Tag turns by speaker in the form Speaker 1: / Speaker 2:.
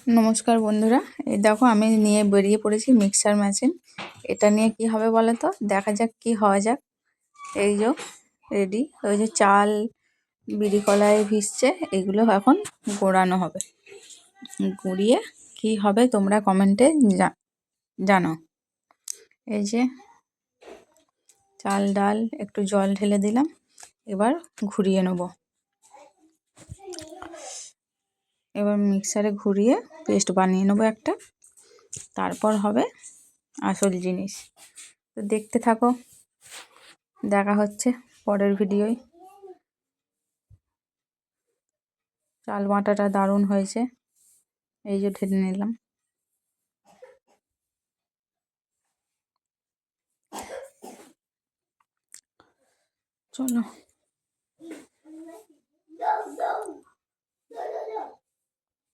Speaker 1: নমস্কার বন্ধুরা, এই দেখো আমি নিয়ে বেরিয়ে পড়েছি মিক্সার মেশিন। এটা নিয়ে কি হবে বলো তো, দেখা যাক কি হওয়া যাক। এই যে রেডি, ওই যে চাল বিড়ি কলাই ভিজছে, এগুলো এখন গোড়ানো হবে। গুঁড়িয়ে কি হবে তোমরা কমেন্টে জানাও। এই যে চাল ডাল একটু জল ঢেলে দিলাম, এবার ঘুরিয়ে নেব। এবার মিক্সারে ঘুরিয়ে পেস্ট বানিয়ে নেবো একটা, তারপর হবে আসল জিনিস। তো দেখতে থাকো, দেখা হচ্ছে পরের ভিডিওয়। চাল বাটাটা দারুণ হয়েছে, এই যে ঢেলে নিলাম। চলো।